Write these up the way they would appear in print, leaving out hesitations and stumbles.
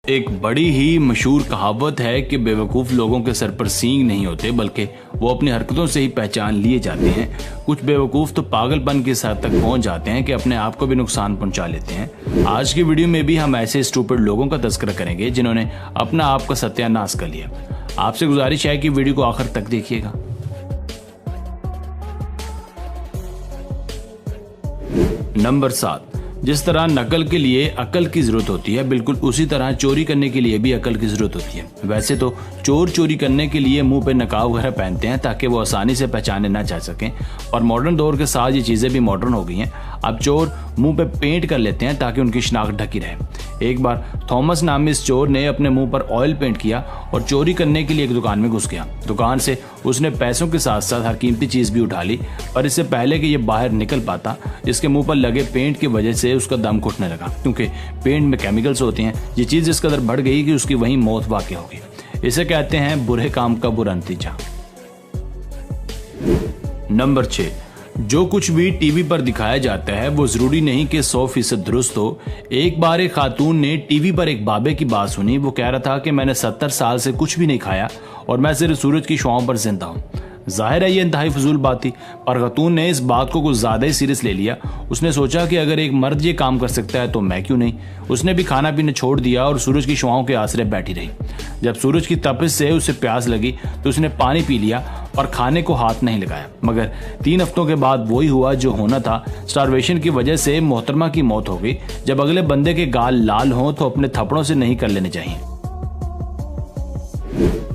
एक बड़ी ही मशहूर कहावत है कि बेवकूफ़ लोगों के सर पर सींग नहीं होते बल्कि वो अपनी हरकतों से ही पहचान लिए जाते हैं। कुछ बेवकूफ़ तो पागलपन की हद तक पहुंच जाते हैं कि अपने आप को भी नुकसान पहुंचा लेते हैं। आज की वीडियो में भी हम ऐसे स्टूपिड लोगों का तज़किरा करेंगे जिन्होंने अपना आप का सत्यानाश कर लिया। आपसे गुजारिश है कि वीडियो को आखिर तक देखिएगा। नंबर 7, जिस तरह नकल के लिए अकल की जरूरत होती है, बिल्कुल उसी तरह चोरी करने के लिए भी अकल की जरूरत होती है। वैसे तो चोर चोरी करने के लिए मुंह पे नकाब वगैरह पहनते हैं ताकि वो आसानी से पहचाने ना जा सकें, और मॉडर्न दौर के साथ ये चीज़ें भी मॉडर्न हो गई हैं। अब चोर मुंह पे पेंट कर लेते हैं ताकि उनकी शिनाख्त ढकी रहे। एक बार थॉमस नामी इस चोर ने अपने मुंह पर ऑयल पेंट किया और चोरी करने के लिए एक दुकान में घुस गया। दुकान से उसने पैसों के साथ साथ हर कीमती चीज़ भी उठा ली, पर इससे पहले कि ये बाहर निकल पाता, इसके मुंह पर लगे पेंट की वजह से उसका दम घुटने लगा, क्योंकि पेंट में केमिकल्स होते हैं। ये चीज़ इस कदर बढ़ गई कि उसकी वहीं मौत वाक़ हो गई। इसे कहते हैं बुरे काम का बुरा नतीजा। नंबर 6, जो कुछ भी टीवी पर दिखाया जाता है वो जरूरी नहीं कि 100% दुरुस्त हो। एक बार एक खातून ने टीवी पर एक बाबे की बात सुनी। वो कह रहा था कि मैंने 70 साल से कुछ भी नहीं खाया और मैं सिर्फ सूरज की छांव पर जिंदा हूँ। जाहिर है ये इंतहाई फजूल बात थी, पर खातून ने इस बात को कुछ ज़्यादा ही सीरियस ले लिया। उसने सोचा कि अगर एक मर्द ये काम कर सकता है तो मैं क्यों नहीं। उसने भी खाना पीना छोड़ दिया और सूरज की छांव के आसरे बैठी रही। जब सूरज की तपिश से उसे प्यास लगी तो उसने पानी पी लिया और खाने को हाथ नहीं लगाया। मगर 3 हफ्तों के बाद वही हुआ जो होना था। स्टारवेशन की वजह से मोहतरमा की मौत हो गई। जब अगले बंदे के गाल लाल हों तो अपने थप्पड़ों से नहीं कर लेने चाहिए।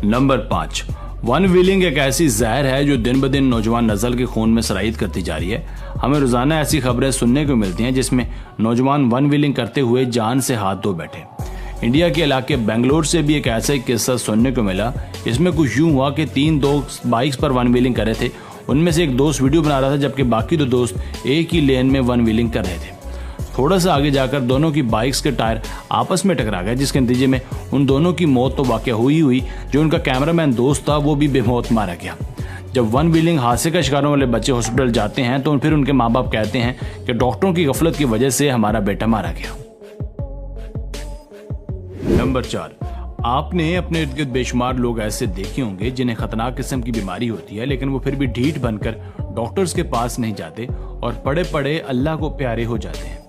नंबर 5, वन व्हीलिंग एक ऐसी जहर है जो दिन ब दिन नौजवान नस्ल के खून में सराइत करती जा रही है। हमें रोजाना ऐसी खबरें सुनने को मिलती हैं जिसमें नौजवान वन व्हीलिंग करते हुए जान से हाथ धो बैठे। इंडिया के इलाके बेंगलोर से भी एक ऐसा ही किस्सा सुनने को मिला। इसमें कुछ यूं हुआ कि 3 दोस्त बाइक्स पर वन व्हीलिंग कर रहे थे। उनमें से एक दोस्त वीडियो बना रहा था जबकि बाकी 2 दोस्त एक ही लेन में वन व्हीलिंग कर रहे थे। थोड़ा सा आगे जाकर दोनों की बाइक्स के टायर आपस में टकरा गए, जिसके नतीजे में उन दोनों की मौत तो वाकई हुई। जो उनका कैमरामैन दोस्त था वो भी बेमौत मारा गया। जब वन व्हीलिंग हादसे का शिकारों वाले बच्चे हॉस्पिटल जाते हैं तो फिर उनके माँ बाप कहते हैं कि डॉक्टरों की गफलत की वजह से हमारा बेटा मारा गया। नंबर 4, आपने अपने इर्द गिर्द बेशुमार लोग ऐसे देखे होंगे जिन्हें खतरनाक किस्म की बीमारी होती है, लेकिन वो फिर भी ढीठ बनकर डॉक्टर्स के पास नहीं जाते और पड़े पड़े अल्लाह को प्यारे हो जाते हैं।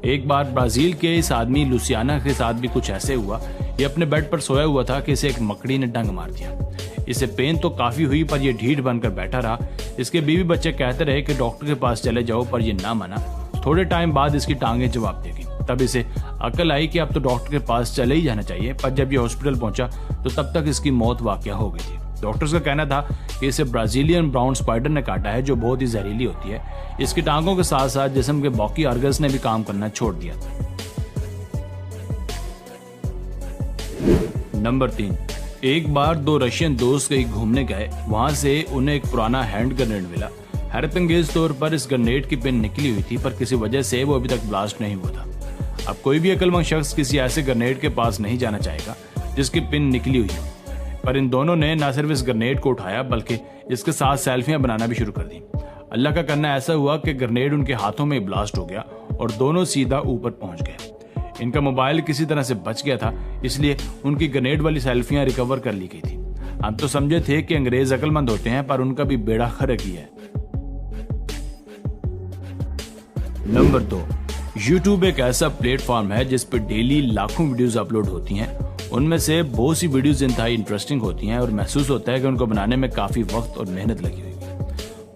एक बार ब्राजील के इस आदमी लुसियाना के साथ भी कुछ ऐसे हुआ। ये अपने बेड पर सोया हुआ था कि इसे एक मकड़ी ने डंग मार दिया। इसे पेन तो काफी हुई, पर यह ढीठ बनकर बैठा रहा। इसके बीवी बच्चे कहते रहे कि डॉक्टर के पास चले जाओ, पर यह ना माना। थोड़े टाइम बाद इसकी टांगें जवाब देगी। तब इसे अकल आई कि अब तो डॉक्टर के पास चले ही जाना चाहिए, पर जब यह हॉस्पिटल पहुंचा तो तब तक इसकी मौत वाकया हो गई थी। डॉक्टर्स का कहना था कि इसे ब्राजीलियन ब्राउन स्पाइडर ने काटा है जो बहुत ही जहरीली होती है। इसकी टांगों के साथ साथ जिस्म के बाकी ऑर्गन्स ने भी काम करना छोड़ दिया था। नंबर 3, एक बार 2 रशियन दोस्त कहीं घूमने गए। वहां से उन्हें एक पुराना हैंड ग्रेनेड मिला। हैरतअंगेज तौर पर इस ग्रेनेड की पिन निकली हुई थी, पर किसी वजह से वो अभी तक ब्लास्ट नहीं हुआ था। अब कोई भी अक्लमंद शख्स किसी ऐसे ग्रेनेड के पास नहीं जाना चाहेगा जिसकी पिन निकली हुई हो, पर इन दोनों ने न सिर्फ इस ग्रेनेड को उठाया बल्कि इसके साथ सेल्फियां बनाना भी शुरू कर दी। अल्लाह का करना ऐसा हुआ कि ग्रेनेड उनके हाथों में ब्लास्ट हो गया और दोनों सीधा ऊपर पहुंच गए। इनका मोबाइल किसी तरह से बच गया था, इसलिए उनकी ग्रेनेड वाली सेल्फियां रिकवर कर ली गई थी। हम तो समझे थे कि अंग्रेज अक्लमंद होते हैं, पर उनका भी बेड़ा गर्क ही है। नंबर 2, YouTube एक ऐसा प्लेटफॉर्म है जिस पर डेली लाखों वीडियोस अपलोड होती हैं। उनमें से बहुत सी वीडियोस इंतहाई इंटरेस्टिंग होती हैं और महसूस होता है कि उनको बनाने में काफी वक्त और मेहनत लगी हुई है।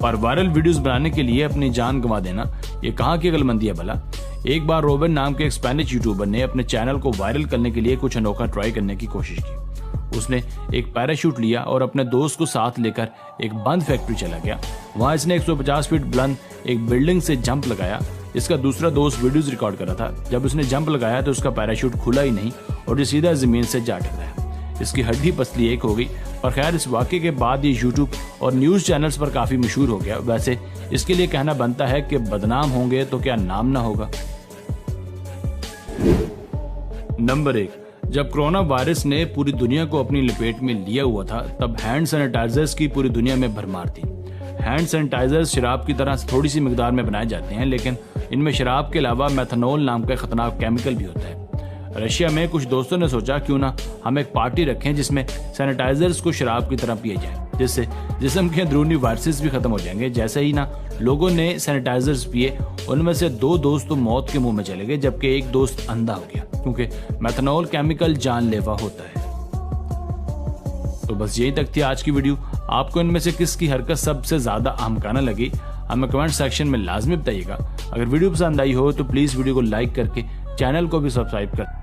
पर वायरल वीडियोस बनाने के लिए अपनी जान गंवा देना ये कहाँ की अक्लमंदी है भला। एक बार रोबिन नाम के एक स्पेनिश यूट्यूबर ने अपने चैनल को वायरल करने के लिए कुछ अनोखा ट्राई करने की कोशिश की। उसने एक पैराशूट लिया और अपने दोस्त को साथ लेकर एक बंद फैक्ट्री चला गया। वहां इसने 150 फीट बुलंद एक बिल्डिंग से जंप लगाया। इसका दूसरा दोस्त वीडियोस रिकॉर्ड कर रहा था। जब उसने जंप लगाया तो उसका पैराशूट खुला ही नहीं और ये सीधा जमीन से जा टकराया। इसकी हड्डी पसली एक हो गई। पर खैर, इस वाक़े के बाद ये यूट्यूब और न्यूज़ चैनल्स पर काफ़ी मशहूर हो गया। वैसे इसके लिए कहना बनता है कि बदनाम होंगे तो क्या नाम ना होगा। नंबर 1, जब कोरोना वायरस ने पूरी दुनिया को अपनी लपेट में लिया हुआ था तब हैंड सैनिटाइजर्स की पूरी दुनिया में भरमार थी। हैंड सैनिटाइजर्स शराब की तरह थोड़ी सी मिकदार में बनाए जाते हैं, लेकिन इनमें शराब के अलावा मेथनॉल नाम का खतरनाक केमिकल भी होता है। रशिया में कुछ दोस्तों ने सोचा क्यों ना हम एक पार्टी रखें जिसमें सैनिटाइजर्स को शराब की तरह पिए जाए, जिससे जिस्म के अंदरूनी वायरसेस भी खत्म हो जाएंगे। जैसे ही ना लोगों ने सैनिटाइजर्स पिए, उनमें से 2 दोस्त तो मौत के मुंह में चले गए, जबकि एक दोस्त अंधा हो गया, क्योंकि मेथनॉल केमिकल जानलेवा होता है। तो बस यही तक थी आज की वीडियो। आपको इनमें से किसकी हरकत सबसे ज्यादा अहमकाना लगी, हमें कमेंट सेक्शन में लाजमी बताइएगा। अगर वीडियो पसंद आई हो तो प्लीज वीडियो को लाइक करके चैनल को भी सब्सक्राइब कर